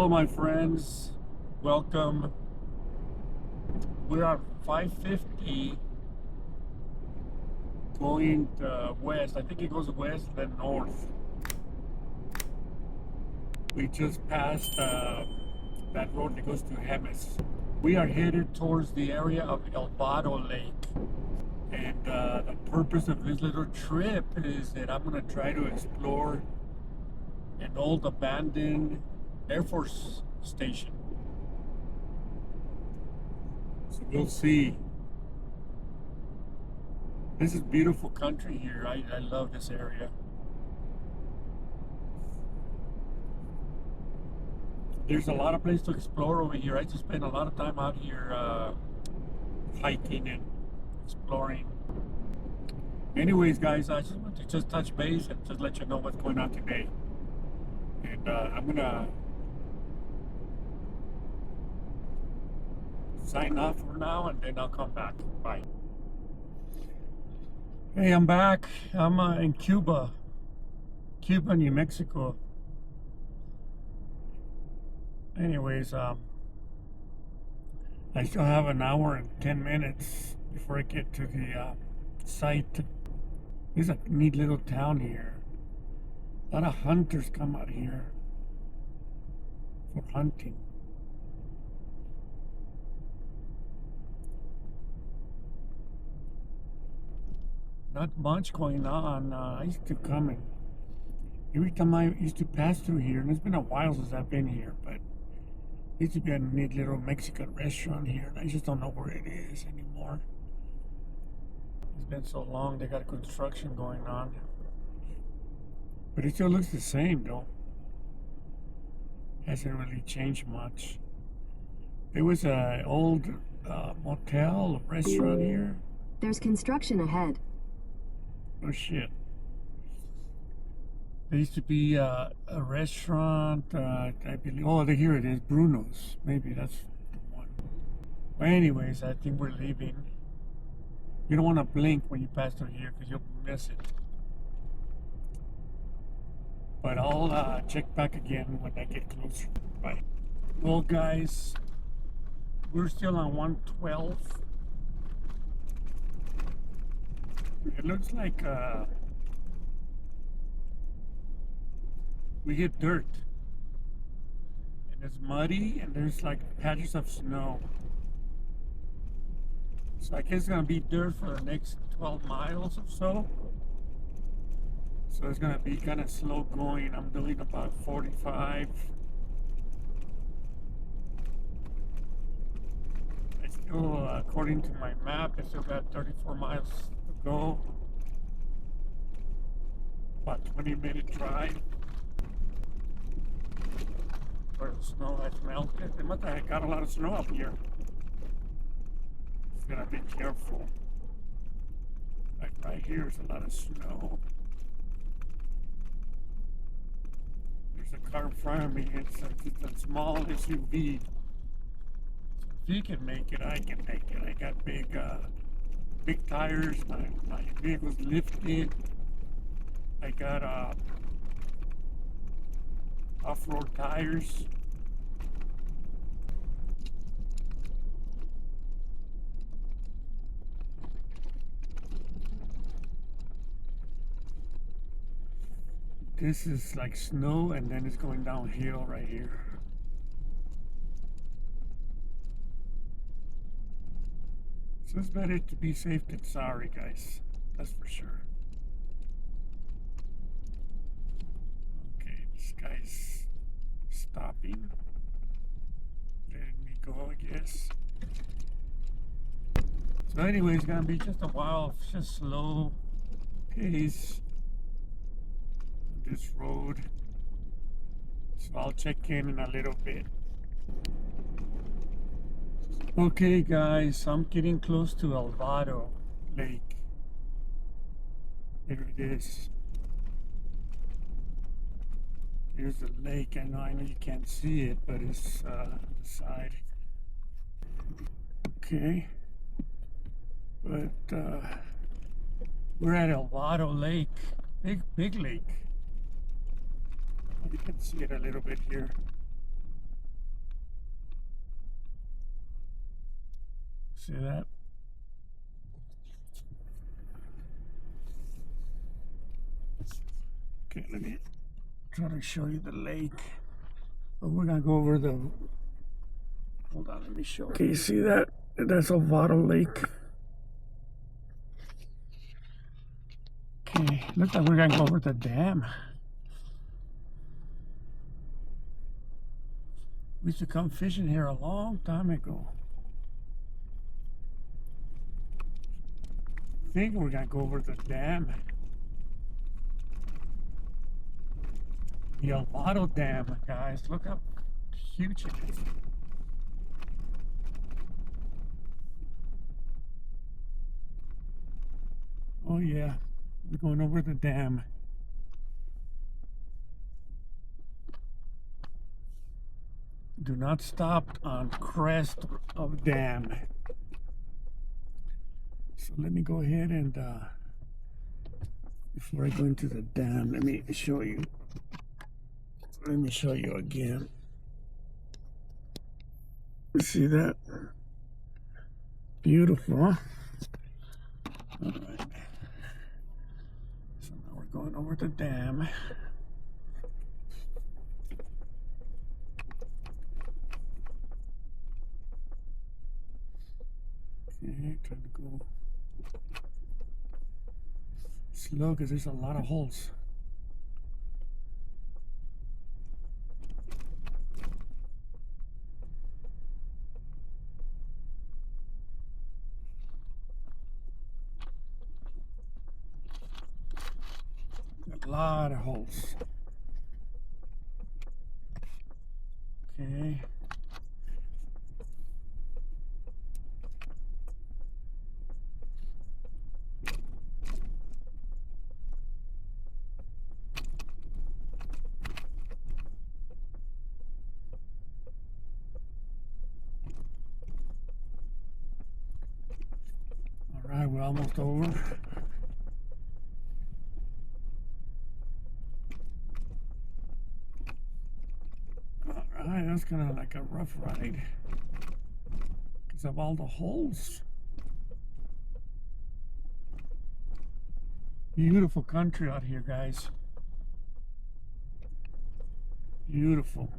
Hello, my friends. Welcome. We're on 550 going west. I think it goes west, then north. We just passed that road that goes to Hemis. We are headed towards the area of El Vado Lake. And the purpose of this little trip is that I'm going to try to explore an old abandoned Air Force station. So we'll see. This is beautiful country here. I love this area. There's a lot of places to explore over here. I just spend a lot of time out here hiking and exploring. Anyways, guys, I just want to just touch base and just let you know what's going on today. And I'm gonna sign off for now, and then I'll come back. Bye. Hey, I'm back. I'm in Cuba, New Mexico. Anyways, I still have an hour and 10 minutes before I get to the site. There's a neat little town here. A lot of hunters come out here for hunting. Not much going on. I used to come and every time I used to pass through here, and it's been a while since I've been here, but there used to be a neat little Mexican restaurant here. I just don't know where it is anymore. It's been so long. They got construction going on. But it still looks the same, though. Hasn't really changed much. There was an old motel, a restaurant here. There's construction ahead. Oh, shit. There used to be a restaurant, I believe. Oh, here it is, Bruno's. Maybe that's the one. But anyways, I think we're leaving. You don't want to blink when you pass through here because you'll miss it. But I'll check back again when I get closer. Bye. Well, guys, we're still on 112. It looks like we hit dirt. And it's muddy, and there's like patches of snow. So I guess it's going to be dirt for the next 12 miles or so. So it's going to be kind of slow going. I'm doing about 45. I still, according to my map, I still got 34 miles to go. About 20-minute drive. Where the snow has melted. They must have got a lot of snow up here. Just gotta be careful. Like right here is a lot of snow. There's a car in front of me. It's a small SUV. So if you can make it, I can make it. I got big tires. My vehicle's lifted. I got off-road tires. This is like snow, and then it's going downhill right here. So it's better to be safe than sorry, guys. That's for sure. Okay, this guy's stopping. Letting me go, I guess. So anyway, it's gonna be just a while of just slow pace on this road. So I'll check in a little bit. Okay, guys, I'm getting close to El Vado Lake. There it is. Here's the lake. I know you can't see it, but it's on the side. Okay. But we're at El Vado Lake. Big lake. You can see it a little bit here. See that? Okay, let me try to show you the lake. But we're gonna go over the. Hold on, let me show. Okay, you see that? That's a Vado Lake. Okay, looks like we're gonna go over the dam. We used to come fishing here a long time ago. I think we're gonna go over the dam. The Vado Dam, guys. Look how huge it is. Oh yeah, we're going over the dam. Do not stop on crest of dam. So let me go ahead and before I go into the dam, let me show you. Let me show you again. You see that? Beautiful, huh? All right. So now we're going over the dam. Okay, trying to go slow because there's a lot of holes. A lot of holes. Okay. All right, we're almost over. Alright, that's kind of like a rough ride because of all the holes. Beautiful country out here, guys. Beautiful.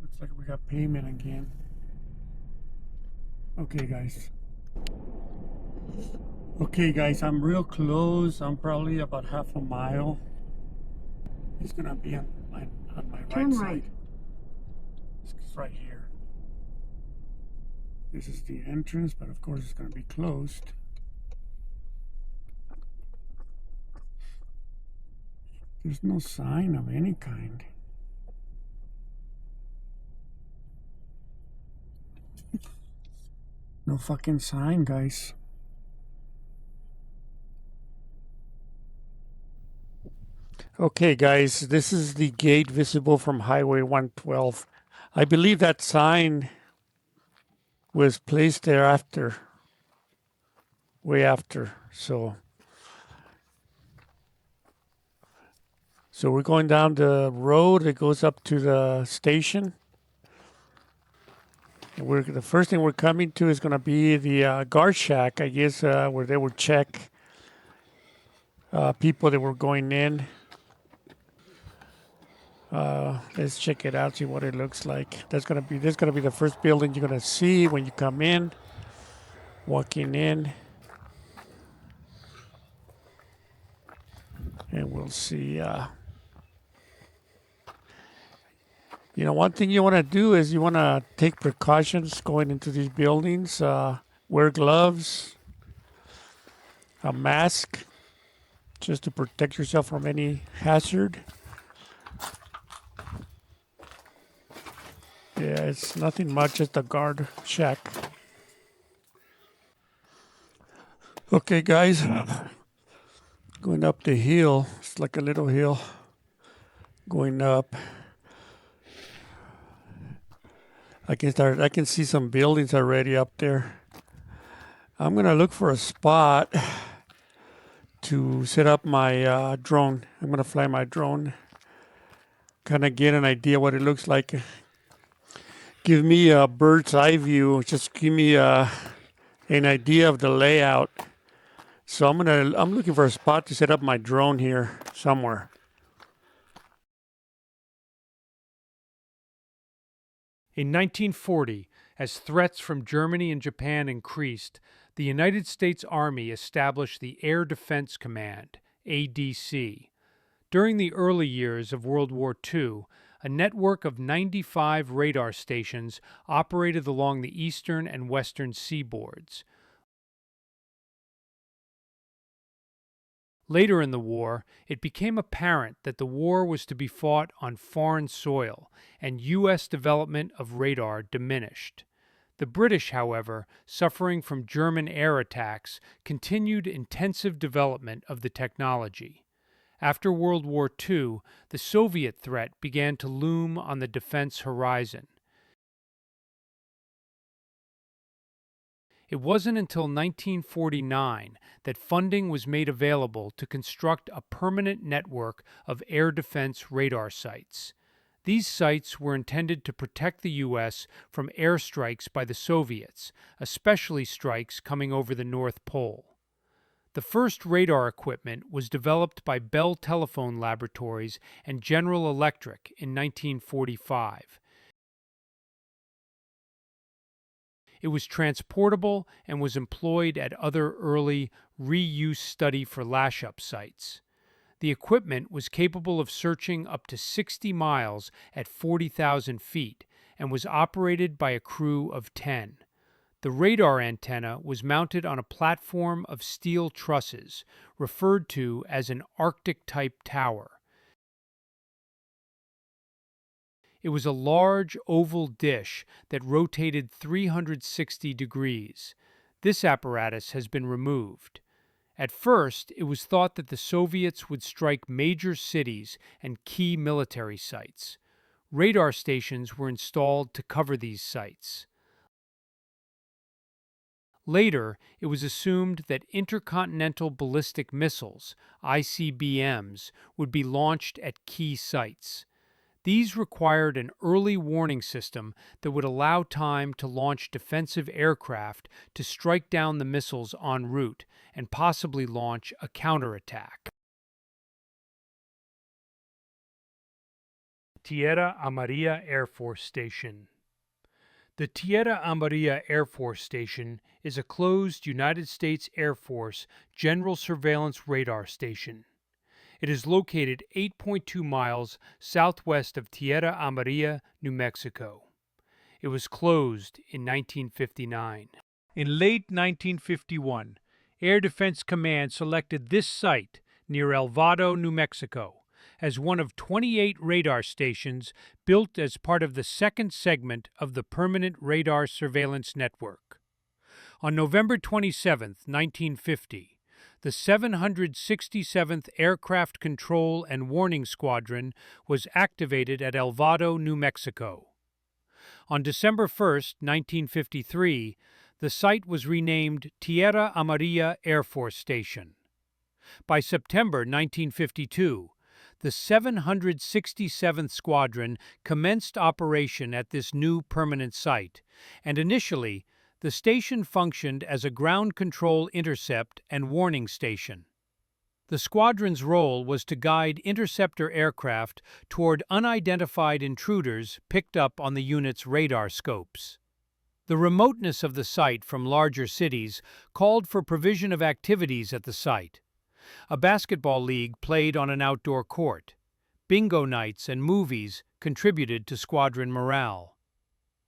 Looks like we got payment again. Okay, guys. Okay, guys, I'm real close. I'm probably about half a mile. It's gonna be on my Turn right right. side. It's right here. This is the entrance, but of course it's gonna be closed. There's no sign of any kind. No fucking sign, guys. Okay, guys, this is the gate visible from Highway 112. I believe that sign was placed there after, way after. So we're going down the road that goes up to the station. And the first thing we're coming to is going to be the guard shack, I guess, where they would check people that were going in. Let's check it out, see what it looks like. This is gonna be the first building you're gonna see when you come in, walking in, and we'll see. One thing you want to do is you want to take precautions going into these buildings. Wear gloves, a mask, just to protect yourself from any hazard. Yeah, it's nothing much, just a guard shack. Okay, guys, going up the hill. It's like a little hill going up. I can see some buildings already up there. I'm gonna look for a spot to set up my drone. I'm gonna fly my drone, kind of get an idea what it looks like. give me a bird's eye view. Just give me an idea of the layout. So I'm looking for a spot to set up my drone here somewhere. In 1940, as threats from Germany and Japan increased, the United States Army established the Air Defense Command, ADC. During the early years of World War II, a network of 95 radar stations operated along the eastern and western seaboards. Later in the war, it became apparent that the war was to be fought on foreign soil, and U.S. development of radar diminished. The British, however, suffering from German air attacks, continued intensive development of the technology. After World War II, the Soviet threat began to loom on the defense horizon. It wasn't until 1949 that funding was made available to construct a permanent network of air defense radar sites. These sites were intended to protect the U.S. from airstrikes by the Soviets, especially strikes coming over the North Pole. The first radar equipment was developed by Bell Telephone Laboratories and General Electric in 1945. It was transportable and was employed at other early reuse study for lash-up sites. The equipment was capable of searching up to 60 miles at 40,000 feet and was operated by a crew of 10. The radar antenna was mounted on a platform of steel trusses, referred to as an Arctic-type tower. It was a large oval dish that rotated 360 degrees. This apparatus has been removed. At first, it was thought that the Soviets would strike major cities and key military sites. Radar stations were installed to cover these sites. Later, it was assumed that intercontinental ballistic missiles, ICBMs, would be launched at key sites. These required an early warning system that would allow time to launch defensive aircraft to strike down the missiles en route and possibly launch a counterattack. Tierra Amarilla Air Force Station. The Tierra Amarilla Air Force Station is a closed United States Air Force general surveillance radar station. It is located 8.2 miles southwest of Tierra Amarilla, New Mexico. It was closed in 1959. In late 1951, Air Defense Command selected this site near El Vado, New Mexico, as one of 28 radar stations built as part of the second segment of the Permanent Radar Surveillance Network. On November 27, 1950, the 767th Aircraft Control and Warning Squadron was activated at El Vado, New Mexico. On December 1, 1953, the site was renamed Tierra Amarilla Air Force Station. By September 1952, the 767th Squadron commenced operation at this new permanent site, and initially, the station functioned as a ground control intercept and warning station. The squadron's role was to guide interceptor aircraft toward unidentified intruders picked up on the unit's radar scopes. The remoteness of the site from larger cities called for provision of activities at the site. A basketball league played on an outdoor court. Bingo nights and movies contributed to squadron morale.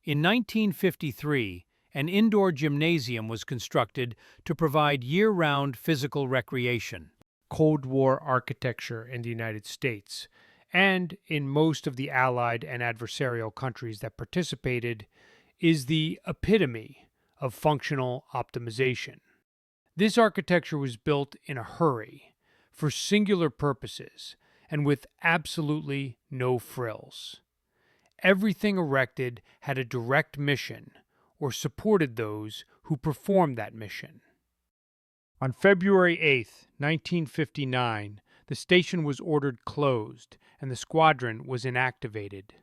In 1953, an indoor gymnasium was constructed to provide year-round physical recreation. Cold War architecture in the United States, and in most of the Allied and adversarial countries that participated, is the epitome of functional optimization. This architecture was built in a hurry, for singular purposes, and with absolutely no frills. Everything erected had a direct mission, or supported those who performed that mission. On February 8, 1959, the station was ordered closed and the squadron was inactivated.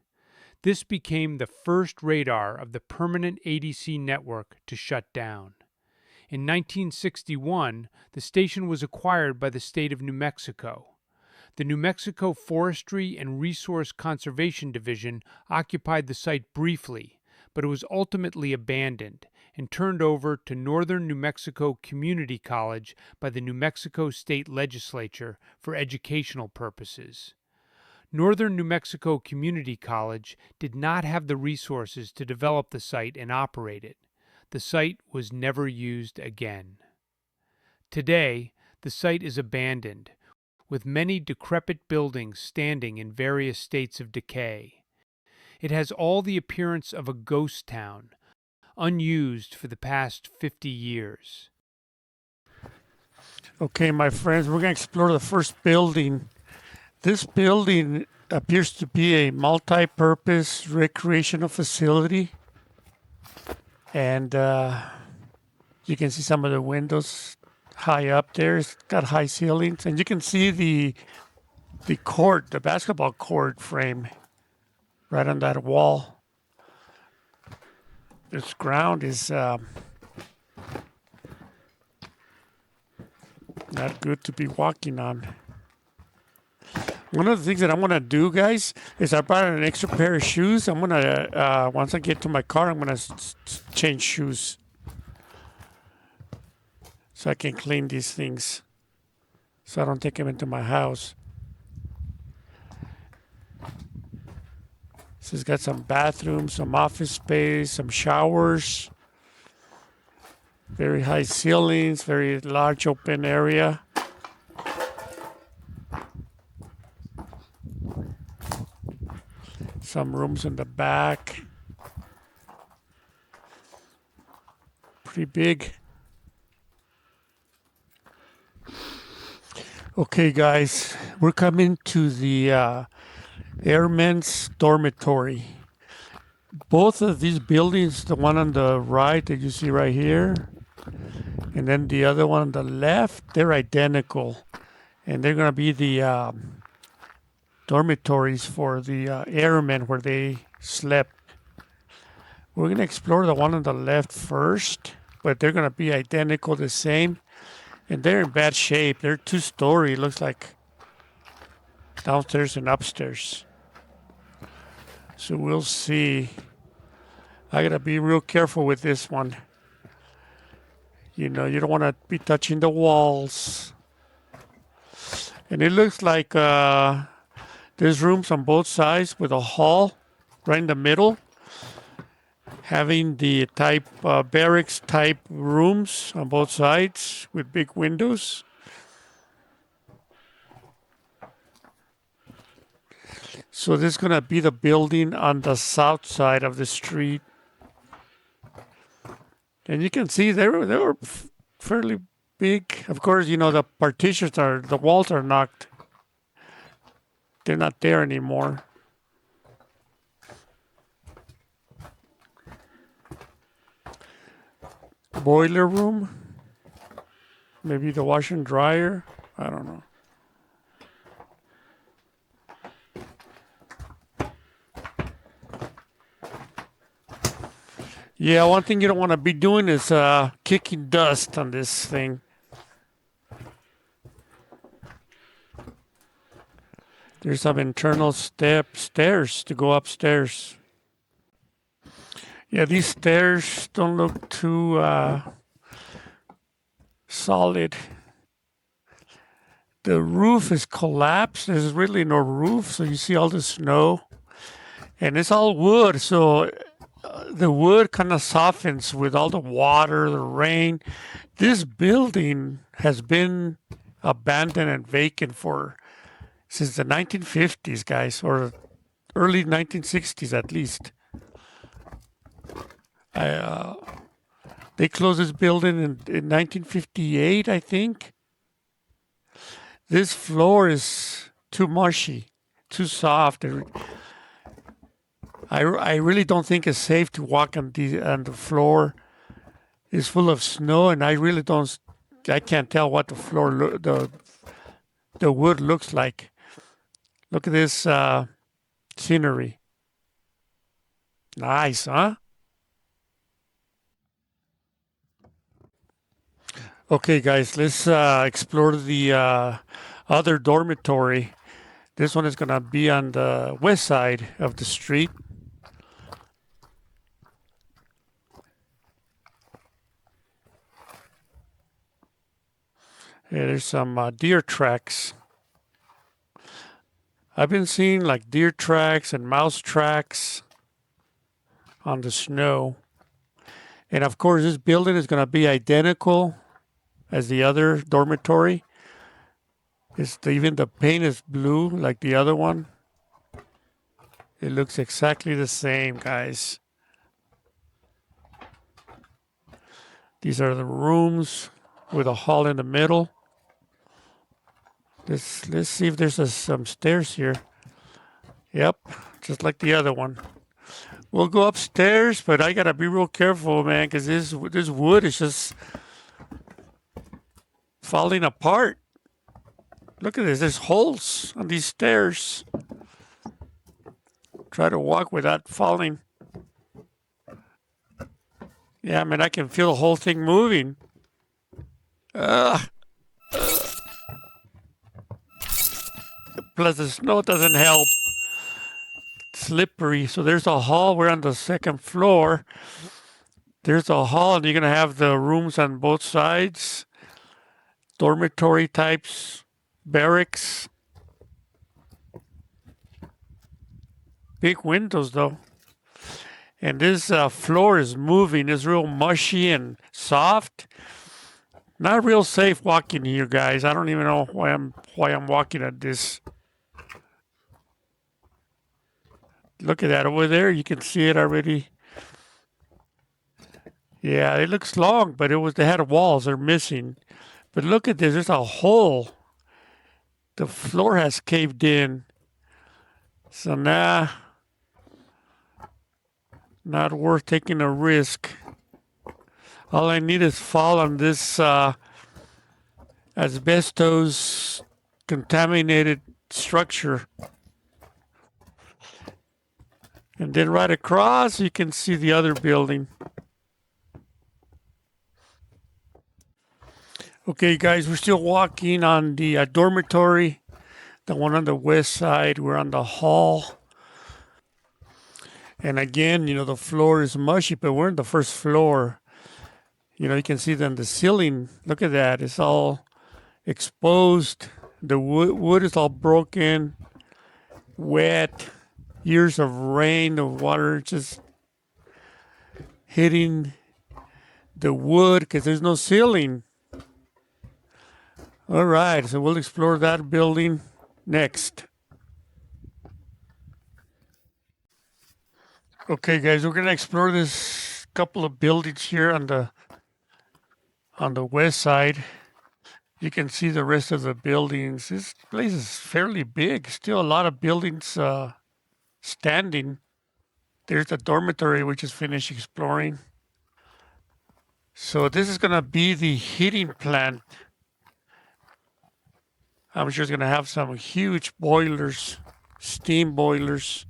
This became the first radar of the permanent ADC network to shut down. In 1961, the station was acquired by the state of New Mexico. The New Mexico Forestry and Resource Conservation Division occupied the site briefly, but it was ultimately abandoned and turned over to Northern New Mexico Community College by the New Mexico State Legislature for educational purposes. Northern New Mexico Community College did not have the resources to develop the site and operate it. The site was never used again. Today, the site is abandoned, with many decrepit buildings standing in various states of decay. It has all the appearance of a ghost town, unused for the past 50 years. Okay, my friends, we're going to explore the first building. This building appears to be a multi-purpose recreational facility. And you can see some of the windows high up there. It's got high ceilings. And you can see the court, the basketball court frame right on that wall. This ground is not good to be walking on. One of the things that I'm going to do, guys, is I brought an extra pair of shoes. I'm going to, once I get to my car, I'm going to change shoes so I can clean these things so I don't take them into my house. So it's got some bathrooms, some office space, some showers, very high ceilings, very large open area. Some rooms in the back. Pretty big. Okay, guys, we're coming to the airmen's dormitory. Both of these buildings, the one on the right that you see right here, and then the other one on the left, they're identical. And they're going to be the dormitories for the airmen where they slept. We're going to explore the one on the left first, but they're going to be identical, the same, and they're in bad shape. They're 2-story, looks like, downstairs and upstairs. So we'll see. I got to be real careful with this one. You know, you don't want to be touching the walls. And it looks like there's rooms on both sides with a hall right in the middle, having the type barracks type rooms on both sides with big windows. So this is going to be the building on the south side of the street. And you can see they were fairly big. Of course, you know, the walls are knocked. They're not there anymore. Boiler room. Maybe the washer and dryer. I don't know. Yeah, one thing you don't want to be doing is kicking dust on this thing. There's some internal stairs to go upstairs. Yeah, these stairs don't look too solid. The roof is collapsed. There's really no roof, so you see all the snow. And it's all wood, so the wood kind of softens with all the water, the rain. This building has been abandoned and vacant since the 1950s, guys, or early 1960s at least. They closed this building in 1958, I think. This floor is too mushy, too soft. I really don't think it's safe to walk on the floor. It's full of snow, and I can't tell what the floor, the wood looks like. Look at this scenery. Nice, huh? Okay, guys, let's explore the other dormitory. This one is going to be on the west side of the street. Yeah, there's some deer tracks. I've been seeing like deer tracks and mouse tracks on the snow. And of course, this building is going to be identical as the other dormitory. Even the paint is blue like the other one. It looks exactly the same, guys. These are the rooms with a hall in the middle. Let's see if there's some stairs here. Yep, just like the other one. We'll go upstairs, but I gotta be real careful, man, because this wood is just falling apart. Look at this. There's holes on these stairs. Try to walk without falling. Yeah, I mean, I can feel the whole thing moving. Plus, the snow doesn't help. It's slippery. So there's a hall. We're on the second floor. There's a hall, and you're going to have the rooms on both sides. Dormitory types, barracks. Big windows, though. And this floor is moving. It's real mushy and soft. Not real safe walking here, guys. I don't even know why I'm walking at this. Look at that over there. You can see it already. Yeah, it looks long, but they had walls. They're missing. But look at this. There's a hole. The floor has caved in. So now, not worth taking a risk. All I need is fall on this asbestos contaminated structure. And then right across, you can see the other building. Okay, guys, we're still walking on the dormitory, the one on the west side. We're on the hall. And again, the floor is mushy, but we're on the first floor. You can see then the ceiling. Look at that. It's all exposed. The wood is all broken, wet. Years of rain, the water just hitting the wood because there's no ceiling. All right, so we'll explore that building next. Okay, guys, we're gonna explore this couple of buildings here on the west side. You can see the rest of the buildings. This place is fairly big. Still a lot of buildings standing. There's the dormitory we just finished exploring. So this is gonna be the heating plant. I'm sure it's gonna have some huge boilers, steam boilers.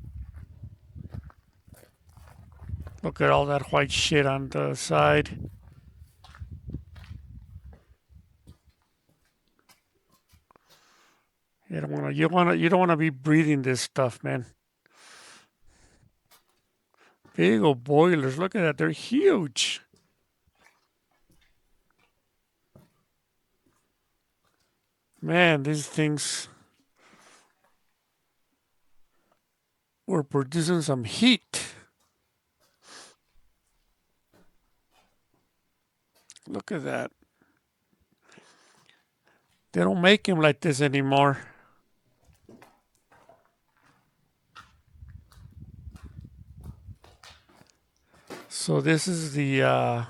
Look at all that white shit on the side. You don't wanna be breathing this stuff, man. Big old boilers. Look at that. They're huge. Man, these things were producing some heat. Look at that. They don't make them like this anymore. So this is the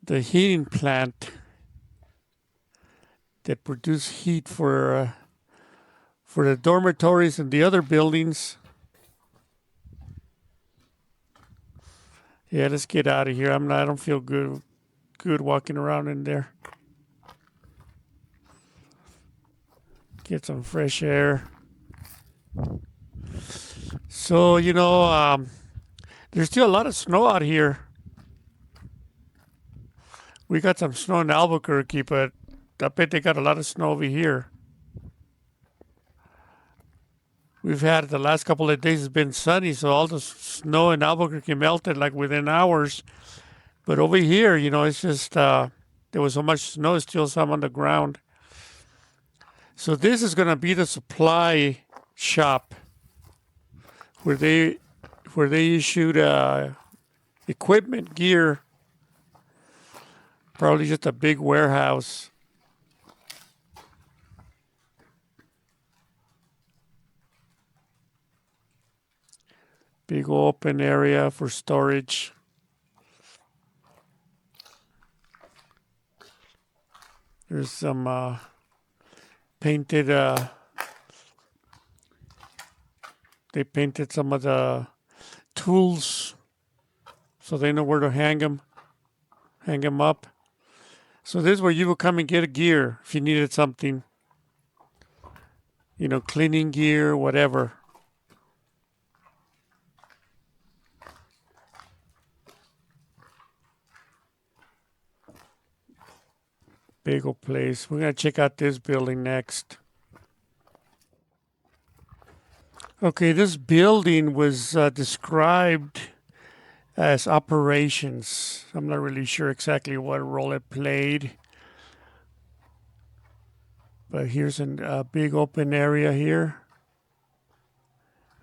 heating plant that produce heat for the dormitories and the other buildings. Yeah, let's get out of here. I don't feel good walking around in there. Get some fresh air. So, There's still a lot of snow out here. We got some snow in Albuquerque, but I bet they got a lot of snow over here. We've had the last couple of days has been sunny, so all the snow in Albuquerque melted like within hours. But over here, it's just there was so much snow, still some on the ground. So this is going to be the supply shop where they issued equipment, gear. Probably just a big warehouse. Big open area for storage. There's some painted, they painted some of the tools so they know where to hang them up. So this is where you will come and get a gear if you needed something, cleaning gear, whatever. Big old place. We're going to check out this building next. Okay, this building was described as operations. I'm not really sure exactly what role it played. But here's a big open area here.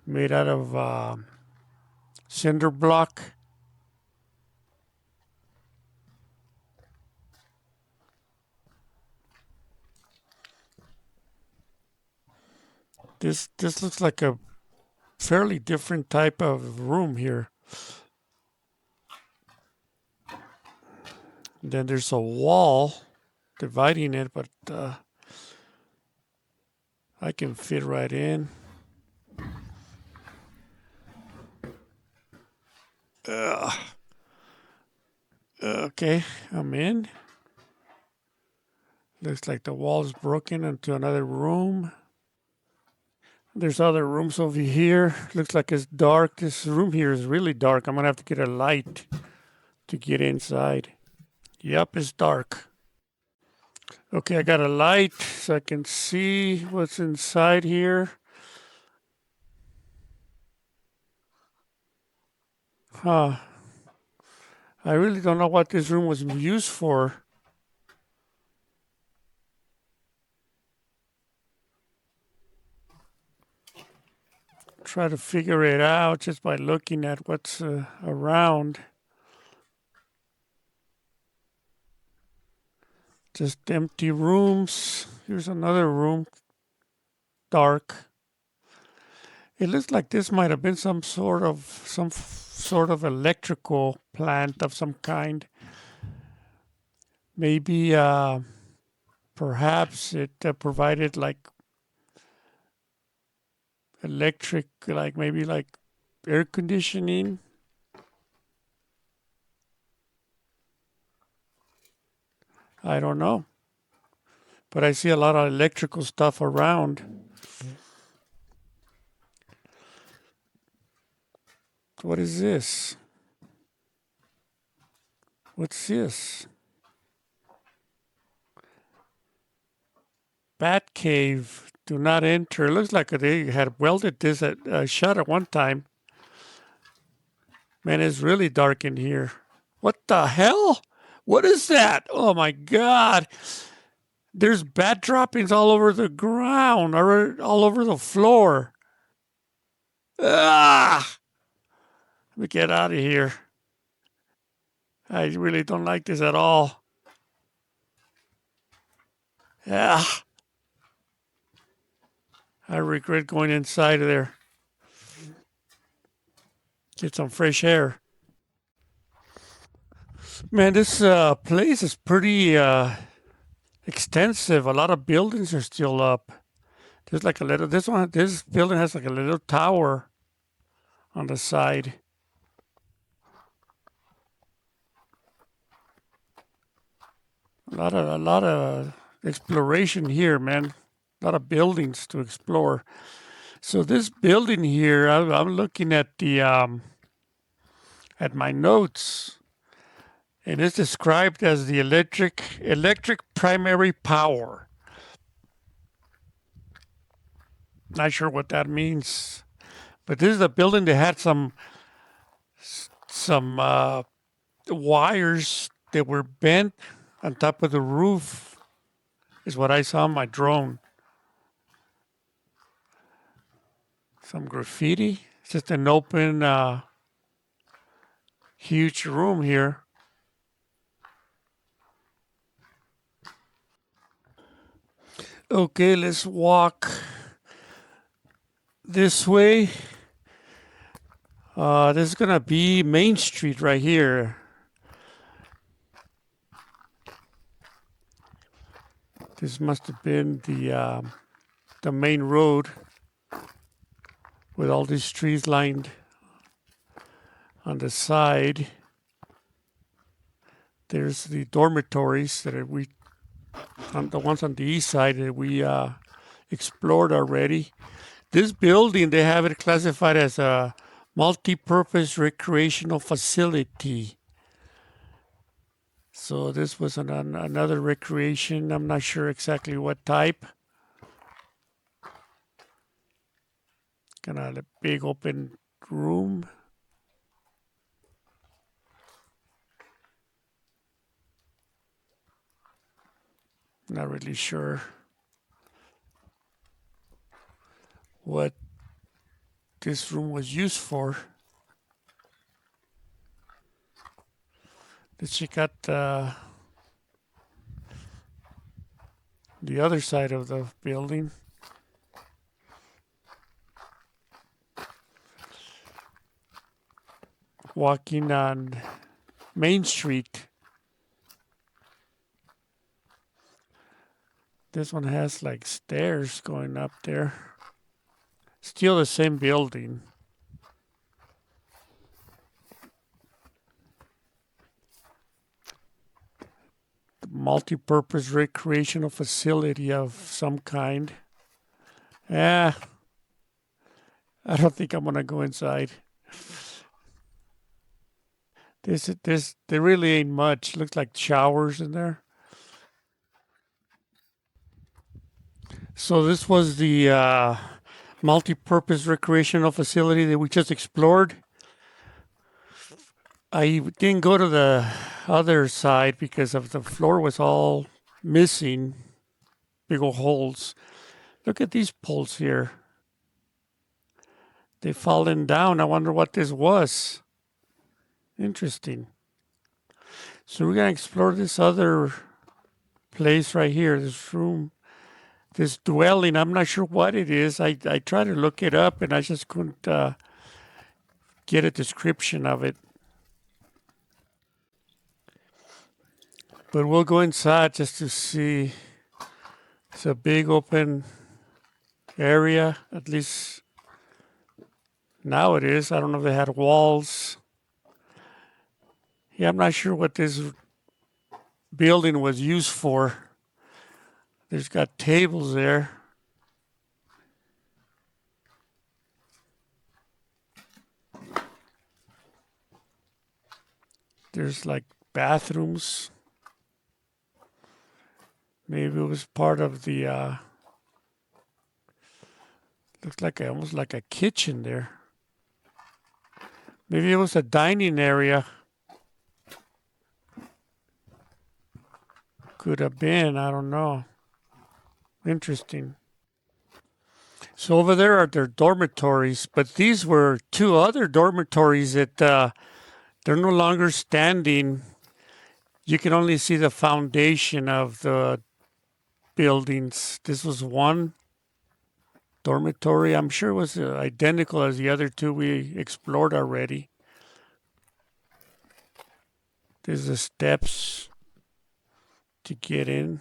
Made out of cinder block. This looks like a fairly different type of room here. Then there's a wall dividing it, but I can fit right in. Okay, I'm in. Looks like the wall is broken into another room. There's other rooms over here. Looks like it's dark. This room here is really dark. I'm going to have to get a light to get inside. Yep, it's dark. Okay, I got a light so I can see what's inside here. I really don't know what this room was used for. Try to figure it out just by looking at what's around. Just empty rooms. Here's another room. Dark. It looks like this might have been some sort of electrical plant of some kind. Maybe perhaps it provided like electric, like maybe like air conditioning. I don't know. But I see a lot of electrical stuff around. What is this? What's this? Bat cave. Do not enter. It looks like they had welded this shut at one time. Man, it's really dark in here. What the hell? What is that? Oh my God. There's bat droppings all over the ground, or all over the floor. Ah! Let me get out of here. I really don't like this at all. Yeah. I regret going inside of there. Get some fresh air. Man, this place is pretty extensive. A lot of buildings are still up. There's like a little. This building has like a little tower on the side. A lot of exploration here, man. A lot of buildings to explore. So this building here, I'm looking at the at my notes, and it's described as the electric primary power. Not sure what that means, but this is a building that had some wires that were bent on top of the roof, is what I saw on my drone. Some graffiti. It's just an open, huge room here. Okay, let's walk this way. This is gonna be Main Street right here. This must have been the main road with all these trees lined on the side. There's the dormitories that the ones on the east side that we explored already. This building, they have it classified as a multi-purpose recreational facility. So this was another recreation. I'm not sure exactly what type. Kind of a big open room. Not really sure what this room was used for. Let's check out the other side of the building. Walking on Main Street. This one has like stairs going up there. Still the same building. Multi-purpose recreational facility of some kind. I don't think I'm gonna go inside. There really ain't much. Looks like showers in there. So this was the multi-purpose recreational facility that we just explored. I didn't go to the other side because of the floor was all missing, big old holes. Look at these poles here. They've fallen down. I wonder what this was. Interesting. So we're going to explore this other place right here, this room, this dwelling. I'm not sure what it is. I tried to look it up and I just couldn't get a description of it. But we'll go inside just to see. It's a big open area, at least now it is. I don't know if they had walls. Yeah, I'm not sure what this building was used for. There's got tables there. There's like bathrooms. Maybe it was part of the, looks like almost like a kitchen there. Maybe it was a dining area. Could have been, I don't know. Interesting. So over there are their dormitories, but these were two other dormitories that they're no longer standing. You can only see the foundation of the buildings. This was one dormitory. I'm sure it was identical as the other two we explored already. There's the steps to get in.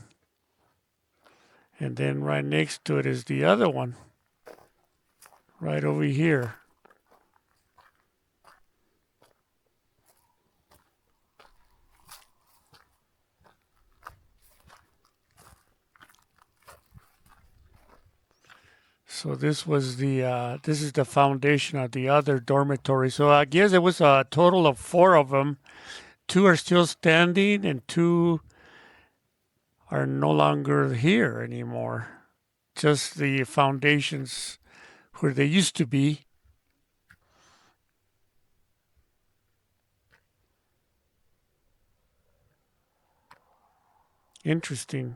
And then right next to it is the other one. Right over here. So this was this is the foundation of the other dormitory. So I guess it was a total of 4 of them. 2 are still standing and 2 are no longer here anymore. Just the foundations where they used to be. Interesting.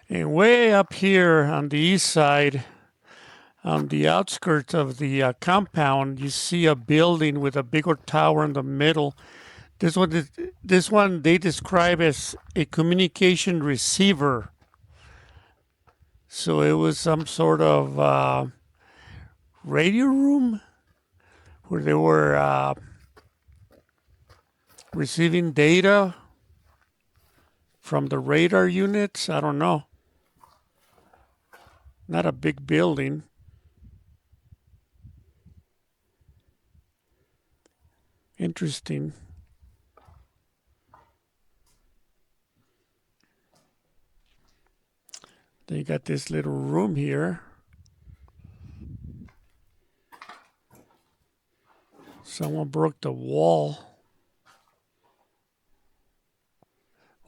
And way up here on the east side, on the outskirts of the compound, you see a building with a bigger tower in the middle. This one they describe as a communication receiver. So it was some sort of radio room where they were receiving data from the radar units. I don't know. Not a big building. Interesting. Then you got this little room here. Someone broke the wall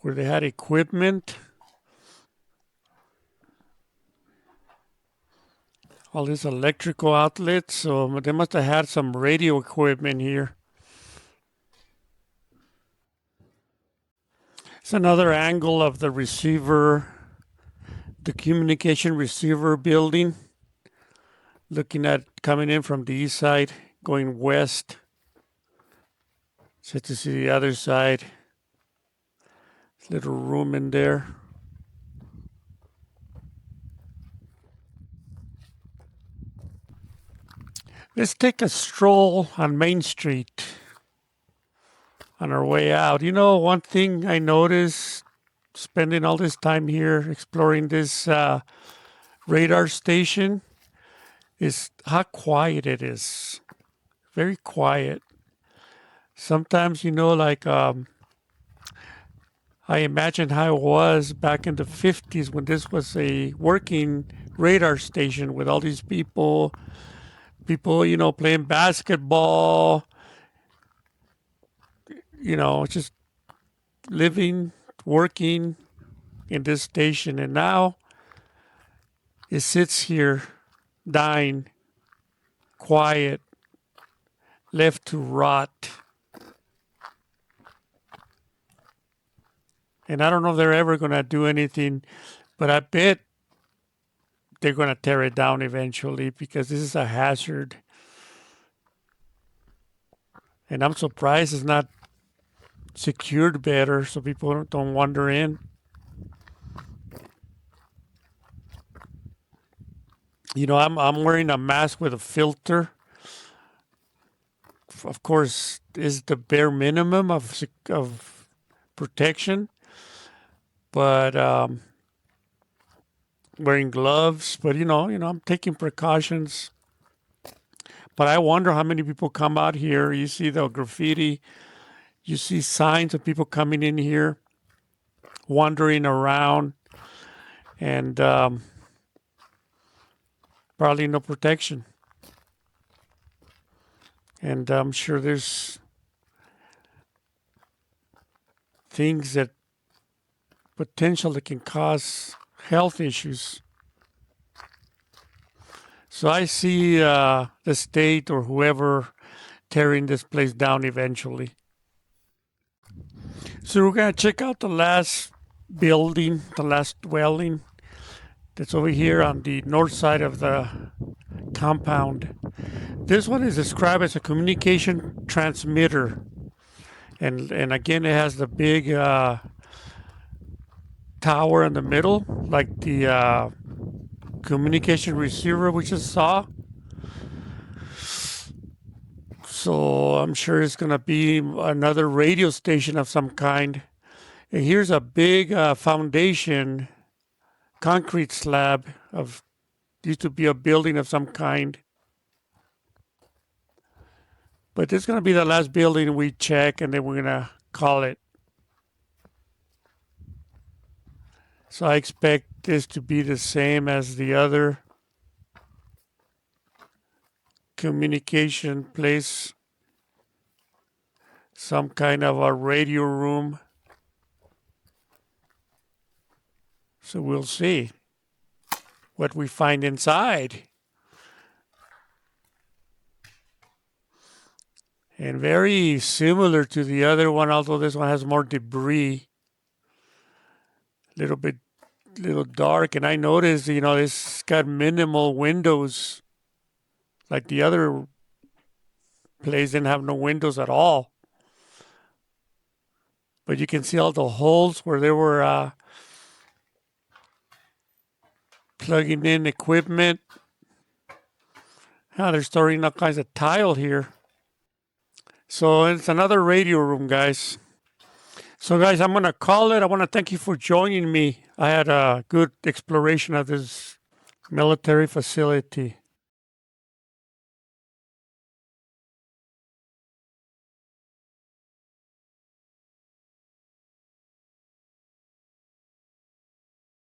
where they had equipment. All these electrical outlets, so they must have had some radio equipment here. It's another angle of the receiver, the communication receiver building. Looking at coming in from the east side, going west. Just to see the other side. Little room in there. Let's take a stroll on Main Street on our way out. You know, one thing I noticed spending all this time here exploring this radar station is how quiet it is. Very quiet. Sometimes, you know, like I imagine how it was back in the 50s when this was a working radar station with all these people, you know, playing basketball, you know, just living, working in this station. And now it sits here dying, quiet, left to rot. And I don't know if they're ever going to do anything, but I bet they're going to tear it down eventually because this is a hazard. And I'm surprised it's not secured better so people don't wander in. You know, I'm wearing a mask with a filter. Of course, is the bare minimum of protection. But wearing gloves. But you know, I'm taking precautions. But I wonder how many people come out here. You see the graffiti. You see signs of people coming in here, wandering around, and probably no protection. And I'm sure there's things that potentially can cause health issues. So I see the state or whoever tearing this place down eventually. So we're going to check out the last building, the last dwelling that's over here on the north side of the compound. This one is described as a communication transmitter. And again, it has the big tower in the middle, like the communication receiver we just saw. So I'm sure it's going to be another radio station of some kind. And here's a big foundation, concrete slab of, used to be a building of some kind. But this is going to be the last building we check, and then we're going to call it. So I expect this to be the same as the other communication place. Some kind of a radio room. So we'll see what we find inside. And very similar to the other one, although this one has more debris. Little dark. And I noticed, this got minimal windows. Like the other place didn't have no windows at all. But you can see all the holes where they were plugging in equipment. They're storing all kinds of tile here. So it's another radio room, guys. So, guys, I'm going to call it. I want to thank you for joining me. I had a good exploration of this military facility.